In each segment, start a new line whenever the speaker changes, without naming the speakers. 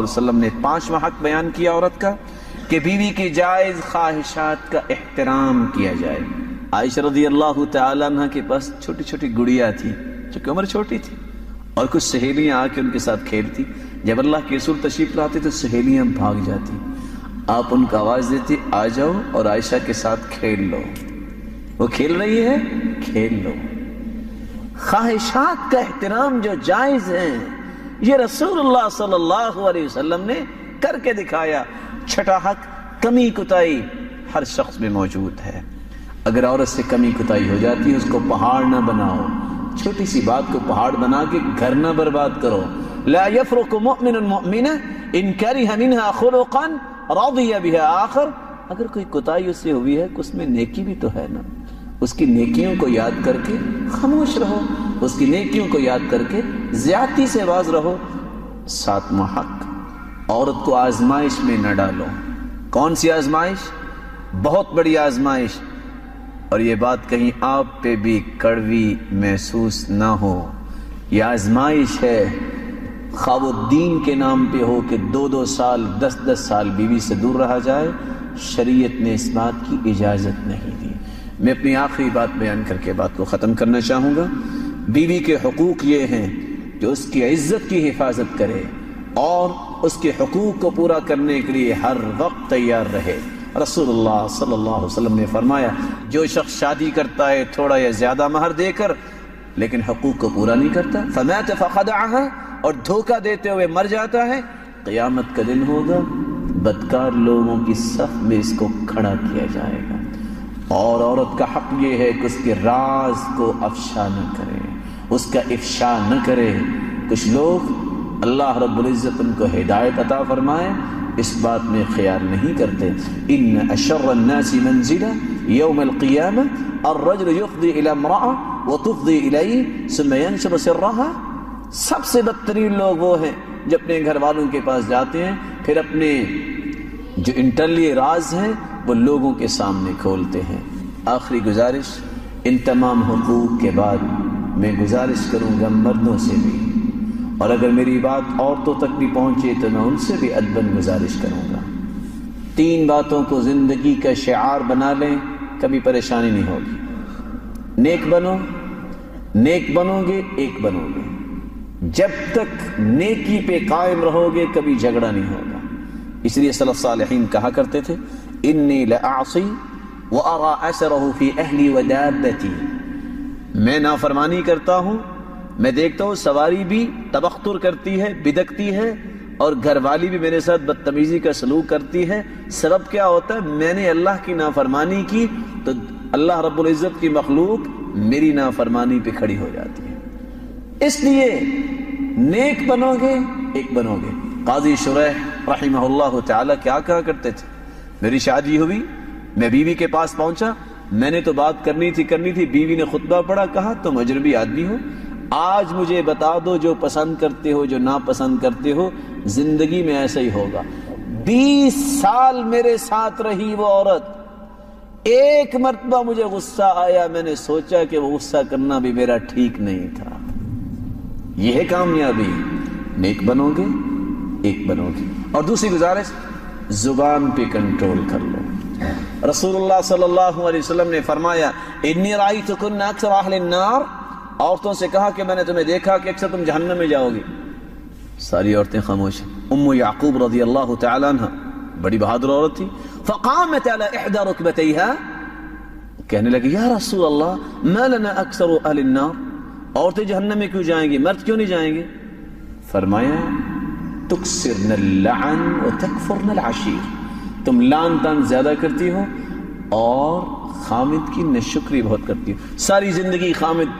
وسلم نے 5واں حق بیان کیا عورت کا کہ بیوی کی جائز خواہشات کا احترام کیا جائے۔ عائشہ رضی اللہ تعالیٰ عنہ کے پاس چھوٹی چھوٹی گڑیا تھی جو کہ عمر چھوٹی تھی، اور کچھ سہیلیاں آ کے ان کے ساتھ کھیلتی۔ جب اللہ کے رسول تشریف لاتے تو سہیلیاں بھاگ جاتی، آپ ان کو آواز دیتی آ جاؤ اور عائشہ کے ساتھ کھیل لو، وہ کھیل رہی ہے کھیل لو۔ خواہشات کا احترام جو جائز ہیں یہ رسول اللہ صلی اللہ علیہ وسلم نے کر کے دکھایا۔ چھٹا حق کمی کوتاہی ہر شخص میں موجود ہے، اگر عورت سے کمی کوتاہی ہو جاتی ہے اس کو پہاڑ نہ بناؤ، چھوٹی سی بات کو پہاڑ بنا کے گھر نہ برباد کرو۔ لا يفرق مؤمن مؤمنہ ان کرہ منہا خلقا رضی بہا آخر، اگر کوئی کوتاہی اس سے ہوئی ہے اس میں نیکی بھی تو ہے نا، اس کی نیکیوں کو یاد کر کے خاموش رہو، اس کی نیکیوں کو یاد کر کے زیادتی سے باز رہو۔ 7واں حق عورت کو آزمائش میں نہ ڈالو۔ کون سی آزمائش؟ بہت بڑی آزمائش، اور یہ بات کہیں آپ پہ بھی کڑوی محسوس نہ ہو، یہ آزمائش ہے خواہ وہ دین کے نام پہ ہو کہ 2 سال 10 سال بیوی سے دور رہا جائے، شریعت نے اس بات کی اجازت نہیں دی۔ میں اپنی آخری بات بیان کر کے بات کو ختم کرنا چاہوں گا۔ بیوی کے حقوق یہ ہیں کہ اس کی عزت کی حفاظت کرے اور اس کے حقوق کو پورا کرنے کے لیے ہر وقت تیار رہے۔ رسول اللہ صلی اللہ علیہ وسلم نے فرمایا جو شخص شادی کرتا ہے تھوڑا یا زیادہ مہر دے کر لیکن حقوق کو پورا نہیں کرتا، فمات فخدعها، اور دھوکہ دیتے ہوئے مر جاتا ہے، قیامت کا دن ہوگا بدکار لوگوں کی صف میں اس کو کھڑا کیا جائے گا۔ اور عورت کا حق یہ ہے کہ اس کے راز کو افشا نہ کرے، اس کا افشا نہ کرے۔ کچھ لوگ اللہ رب العزت ان کو ہدایت عطا فرمائے اس بات میں خیال نہیں کرتے۔ ان اشر الناس منزلہ یوم القیامہ الرجل یفضی الی امرأة وتفضی الیہ ثم ینشر سرها، سب سے بدترین لوگ وہ ہیں جو اپنے گھر والوں کے پاس جاتے ہیں پھر اپنے جو انٹرنلی راز ہیں وہ لوگوں کے سامنے کھولتے ہیں۔ آخری گزارش، ان تمام حقوق کے بعد میں گزارش کروں گا مردوں سے بھی، اور اگر میری بات عورتوں تک بھی پہنچے تو میں ان سے بھی ادباً گزارش کروں گا۔ 3 باتوں کو زندگی کا شعار بنا لیں، کبھی پریشانی نہیں ہوگی۔ نیک بنو، نیک بنو گے ایک بنو گے، جب تک نیکی پہ قائم رہو گے کبھی جھگڑا نہیں ہوگا۔ اس لیے سلف صالحین کہا کرتے تھے انی لأعصی وأرى أثره في أهلی ودابتی، میں نافرمانی کرتا ہوں، میں دیکھتا ہوں سواری بھی تبختر کرتی ہے، بدکتی ہے، اور گھر والی بھی میرے ساتھ بدتمیزی کا سلوک کرتی ہے۔ سبب کیا ہوتا ہے؟ میں نے اللہ کی نافرمانی کی تو اللہ رب العزت کی مخلوق میری نافرمانی پہ کھڑی ہو جاتی ہے۔ اس لیے نیک بنو گے ایک بنو گے۔ قاضی شریح رحمہ اللہ تعالی کیا کہا کرتے تھے؟ میری شادی ہوئی، میں بیوی کے پاس پہنچا، میں نے تو بات کرنی تھی، بیوی نے خطبہ پڑھا، کہا تم اجنبی آدمی ہو، آج مجھے بتا دو جو پسند کرتے ہو جو ناپسند کرتے ہو، زندگی میں ایسا ہی ہوگا۔ 20 سال میرے ساتھ رہی وہ عورت، ایک مرتبہ مجھے غصہ آیا، میں نے سوچا کہ وہ غصہ کرنا بھی میرا ٹھیک نہیں تھا۔ یہ ہے کامیابی، نیک بنو گے ایک بنو گے۔ اور دوسری گزارش، زبان پہ کنٹرول کر لو۔ رسول اللہ صلی اللہ علیہ وسلم نے فرمایا انی رأیتکن اکثر اہل النار، عورتوں سے کہا کہ میں نے تمہیں دیکھا کہ اکثر تم جہنم میں جاؤ گی۔ ساری عورتیں خاموش ہیں۔ ام یعقوب رضی اللہ تعالی عنہ بڑی بہادر عورت تھی، فقامت علی احدى رکبتیہا، کہنے لگی یا رسول اللہ ما لنا اکثر اہل النار، عورتیں جہنم میں کیوں جائیں گی، مرد کیوں نہیں جائیں گے؟ فرمایا تکثرن اللعن وتکفرن العشیر، تم لعن تان زیادہ کرتی ہو اور خامد کی ناشکری بہت کرتی ہو۔ ساری زندگی خامد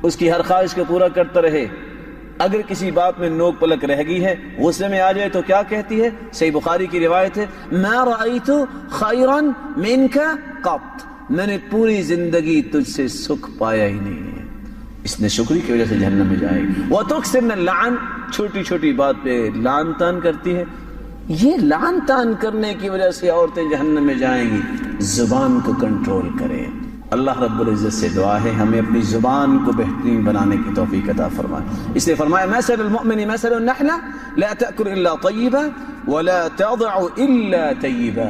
اس کی ہر خواہش کو پورا کرتا رہے، اگر کسی بات میں نوک پلک رہ گئی ہے غصے میں آ جائے تو کیا کہتی ہے؟ صحیح بخاری کی روایت ہے ما رأیت خیرا منک قط، میں نے پوری زندگی تجھ سے سکھ پایا ہی نہیں ہے۔ اس نے شکری کی وجہ سے جہنم میں جائے گی۔ وَتُكْسِرْنَ اللَّعْنَ، چھوٹی چھوٹی بات پہ لعن تان کرتی ہے، یہ لعن تان کرنے کی وجہ سے عورتیں جہنم میں جائیں گی۔ زبان کو کنٹرول کریں، اللہ رب العزت سے دعا ہے ہمیں اپنی زبان کو بہترین بنانے کی توفیق عطا فرمائے. اس لیے فرمایا مثل المؤمن مثل النحلہ لا تأکل الا طیبا ولا تضع الا طیبا.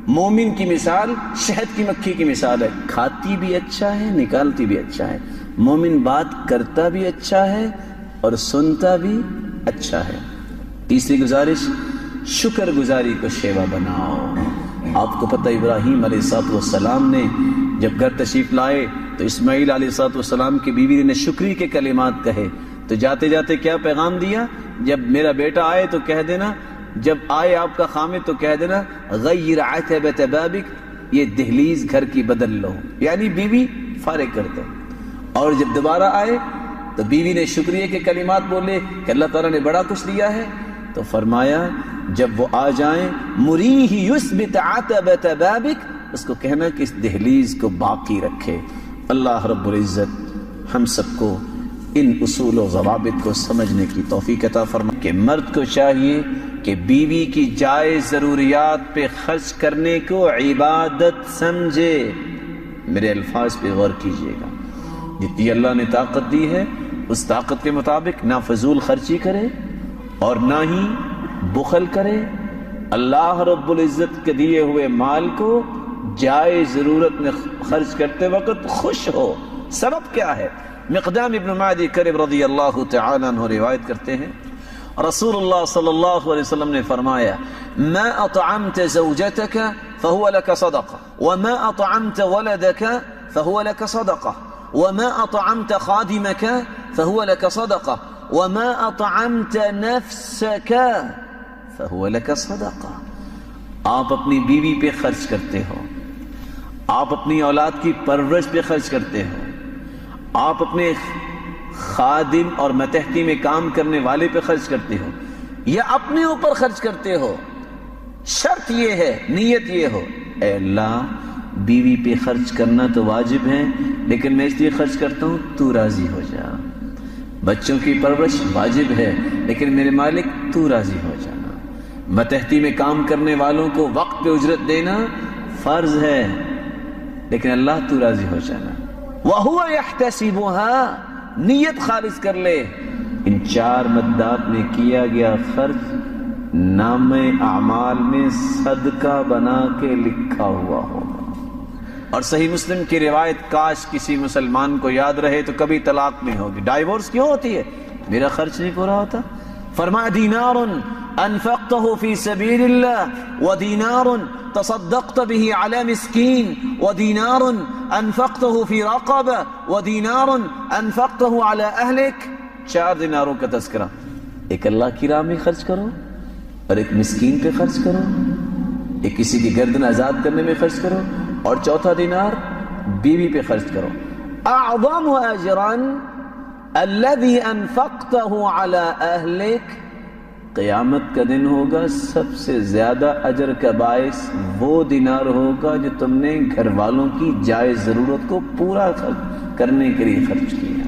مومن کی مثال شہد کی مکھی کی مثال ہے، کھاتی بھی اچھا ہے نکالتی بھی اچھا ہے. مومن بات کرتا بھی اچھا ہے اور سنتا بھی اچھا ہے. تیسری گزارش، شکر گزاری کو شیوا بناؤ. آپ کو پتہ ابراہیم علیہ السلام نے جب گھر تشریف لائے تو اسماعیل علیہ السلام کی بیوی نے شکری کے کلمات کہے تو جاتے جاتے کیا پیغام دیا؟ جب میرا بیٹا آئے تو کہہ دینا، جب آئے آپ کا خامد تو کہہ دینا غیر عتبۃ بابک، یہ دہلیز گھر کی بدل لو، یعنی بیوی فارغ کر دو. اور جب دوبارہ آئے تو بیوی نے شکریہ کے کلمات بولے کہ اللہ تعالیٰ نے بڑا کچھ دیا ہے، تو فرمایا جب وہ آ جائیں مریہ یثبت عتبۃ بابک، اس کو کہنا کہ اس دہلیز کو باقی رکھے. اللہ رب العزت ہم سب کو ان اصول و ضوابط کو سمجھنے کی توفیق عطا فرمائے کہ مرد کو چاہیے کہ بیوی کی جائز ضروریات پہ خرچ کرنے کو عبادت سمجھے. میرے الفاظ پہ غور کیجئے گا، جتنی اللہ نے طاقت دی ہے اس طاقت کے مطابق نہ فضول خرچی کرے اور نہ ہی بخل کرے. اللہ رب العزت کے دیے ہوئے مال کو جائز ضرورت میں خرچ کرتے وقت خوش ہو. سبب کیا ہے؟ مقدام ابن معدی کرب رضی اللہ تعالیٰ عنہ روایت کرتے ہیں رسول اللہ صلی اللہ علیہ وسلم نے فرمایا ما اطعمت زوجتك فهو لك صدقہ وما اطعمت ولدك فهو لك صدقہ وما اطعمت خادمك فهو لك صدقہ وما اطعمت نفسك فهو لك صدقہ. آپ اپنی بیوی پہ خرچ کرتے ہو، آپ اپنی اولاد کی پرورش پہ خرچ کرتے ہو، آپ اپنے خادم اور متحدی میں کام کرنے والے پہ خرچ کرتے ہو یا اپنے اوپر خرچ کرتے ہو. شرط یہ ہے، نیت یہ ہو اے اللہ بیوی پہ خرچ کرنا تو واجب ہے لیکن میں اس لیے خرچ کرتا ہوں تو راضی ہو جا. بچوں کی پرورش واجب ہے لیکن میرے مالک تو راضی ہو جانا. متحدی میں کام کرنے والوں کو وقت پہ اجرت دینا فرض ہے لیکن اللہ تو راضی ہو جانا. وَهُوَ يَحْتَسِبُهَا، نیت خالص کر لے. ان چار مدات میں کیا گیا خرچ نام اعمال میں صدقہ بنا کے لکھا ہوا ہوگا. اور صحیح مسلم کی روایت کاش کسی مسلمان کو یاد رہے تو کبھی طلاق نہیں ہوگی. ڈائیورس کیوں ہوتی ہے؟ میرا خرچ نہیں پورا ہوتا. فرمایا دینار انفقته في سبيل الله ودینار تصدقت به على مسكين ودینار انفقته في رقبة ودینار انفقته على اهلك. 4 دیناروں کا تذکرہ، ایک اللہ کی راہ میں خرچ کرو اور ایک مسکین پہ خرچ کرو، ایک کسی کی گردن آزاد کرنے میں خرچ کرو اور چوتھا دینار بیوی پہ خرچ کرو. اعظم اجرا الذي انفقته على اهلك، قیامت کا دن ہوگا سب سے زیادہ اجر کا باعث وہ دینار ہوگا جو تم نے گھر والوں کی جائز ضرورت کو پورا کرنے کے لیے خرچ کیا.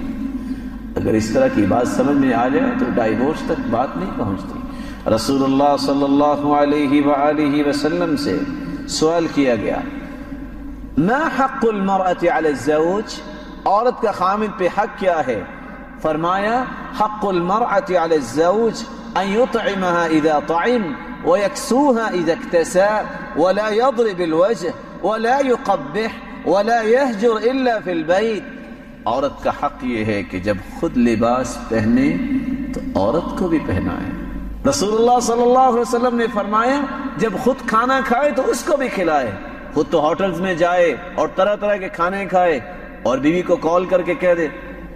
اگر اس طرح کی بات سمجھ میں آ جائے تو ڈائیورس تک بات نہیں پہنچتی. رسول اللہ صلی اللہ علیہ وآلہ وسلم سے سوال کیا گیا ما حق المرأة علی الزوج، عورت کا خامد پہ حق کیا ہے؟ فرمایا حق المرأة علی الزوج ان يطعمها اذا طعم ويكسوها اذا اكتسى ولا يضرب الوجه ولا يقبح ولا يهجر الا في البيت. عورت کا حق یہ ہے کہ جب خود لباس پہنے تو عورت کو بھی پہنائے. رسول اللہ صلی اللہ علیہ وسلم نے فرمایا جب خود کھانا کھائے تو اس کو بھی کھلائے. خود تو ہوٹلز میں جائے اور طرح طرح کے کھانے کھائے اور بیوی کو کال کر کے کہہ دے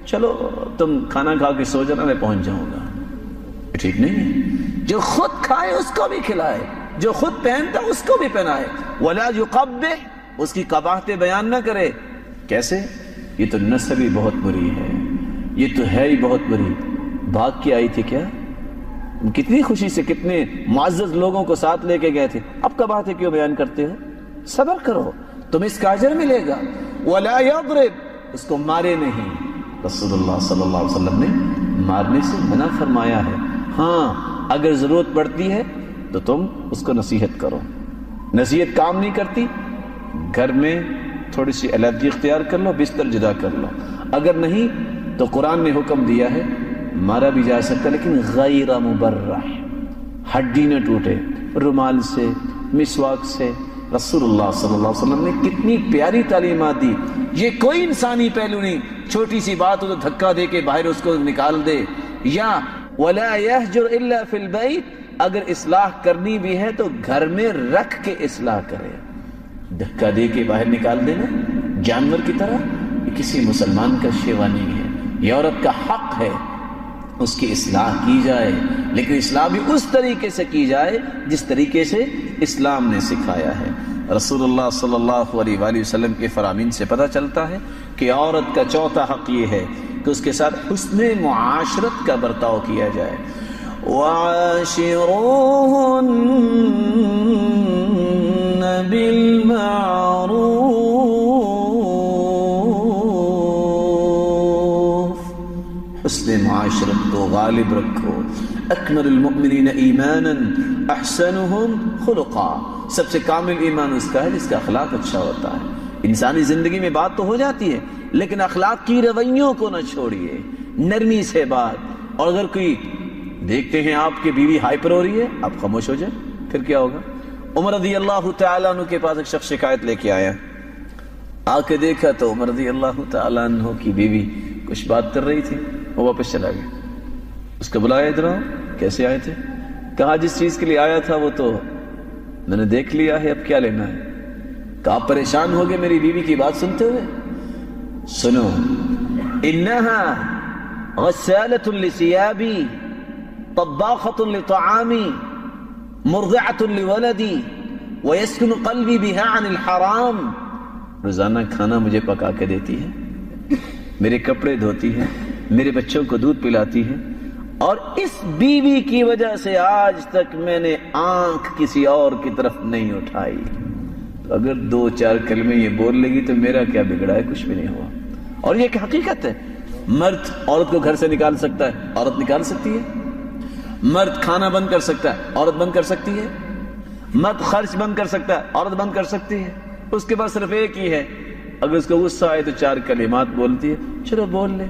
چلو تم کھانا کھا کے سو جانا میں پہنچ جاؤں گا، ٹھیک نہیں ہے. جو خود کھائے اس کو بھی کھلائے، جو خود پہنتا اس کو بھی پہنائے. ولا يقبح، اس کی قباحتیں بیان نہ کرے. کیسے؟ یہ تو نسل ہی بہت بری ہے، یہ تو ہے ہی بہت بری. بھاگ کے آئی تھی کیا؟ کتنی خوشی سے کتنے معزز لوگوں کو ساتھ لے کے گئے تھے، اب قباحتیں کیوں بیان کرتے ہو؟ صبر کرو تم اس کا اجر ملے گا. ولا يضرب، اس کو مارے نہیں. رسول اللہ صلی اللہ علیہ وسلم نے مارنے سے منع فرمایا ہے. ہاں اگر ضرورت پڑتی ہے تو تم اس کو نصیحت کرو. نصیحت کام نہیں کرتی، گھر میں تھوڑی سی علیحدگی اختیار کر لو، بستر جدا کر لو. اگر نہیں تو قرآن نے حکم دیا ہے مارا بھی جا سکتا لیکن غیر مبرح، ہڈی نہ ٹوٹے، رومال سے، مسواک سے. رسول اللہ صلی اللہ علیہ وسلم نے کتنی پیاری تعلیمات دی. یہ کوئی انسانی پہلو نہیں چھوٹی سی بات ہو تو دھکا دے کے باہر اس کو نکال دے. یا ولا يهجر الا في البيت، اگر اصلاح کرنی بھی ہے تو گھر میں رکھ کے اصلاح کرے. دھکا دے کے باہر نکال دینا جانور کی طرح، یہ کسی مسلمان کا شیوا نہیں ہے. یہ عورت کا حق ہے اس کی اصلاح کی جائے، لیکن اصلاح بھی اس طریقے سے کی جائے جس طریقے سے اسلام نے سکھایا ہے. رسول اللہ صلی اللہ علیہ وآلہ وسلم کے فرامین سے پتہ چلتا ہے کہ عورت کا چوتھا حق یہ ہے کہ اس کے ساتھ حسن معاشرت کا برتاؤ کیا جائے. وَعَاشِرُوهُنَّ بِالْمَعْرُوفِ، حسن معاشرت کو غالب رکھو. اکمل المؤمنین ایمانا احسنہم خلقا، سب سے کامل ایمان اس کا ہے جس کا اخلاق اچھا ہوتا ہے. انسانی زندگی میں بات تو ہو جاتی ہے لیکن اخلاق کی رویوں کو نہ چھوڑیے، نرمی سے بات. اور اگر کوئی دیکھتے ہیں آپ کی بیوی ہائپر ہو رہی ہے، آپ خاموش ہو جائیں، پھر کیا ہوگا؟ عمر رضی اللہ تعالیٰ عنہ کے پاس ایک شخص شکایت لے کے آیا. آ کے دیکھا تو عمر رضی اللہ تعالیٰ عنہ کی بیوی کچھ بات کر رہی تھی، وہ واپس چلا گیا. اس کو بلایا، ادھر آؤ. کیسے آئے تھے؟ کہا جس چیز کے لیے آیا تھا وہ تو میں نے دیکھ لیا ہے، اب کیا لینا ہے؟ کہا آپ پریشان ہو گئے میری بیوی کی بات سنتے ہوئے؟ سنو، انہا غسالۃ لثیابی، طباخۃ لطعامی، مرضعۃ لولدی، ویسکن قلبی بہا عن الحرام. روزانہ کھانا مجھے پکا کے دیتی ہے، میرے کپڑے دھوتی ہے، میرے بچوں کو دودھ پلاتی ہے، اور اس بیوی کی وجہ سے آج تک میں نے آنکھ کسی اور کی طرف نہیں اٹھائی. تو اگر 2-4 کلمے یہ بول لے گی تو میرا کیا بگڑا ہے؟ کچھ بھی نہیں ہوا. اور یہ کہ حقیقت ہے، مرد عورت کو گھر سے نکال سکتا ہے، عورت نکال سکتی ہے. مرد کھانا بند کر سکتا ہے، عورت بند کر سکتی ہے. مرد خرچ بند کر سکتا ہے، عورت بند کر سکتی ہے. اس کے پاس صرف ایک ہی ہے، اگر اس کو غصہ آئے تو 4 کلمات بولتی ہے، چلو بول لے.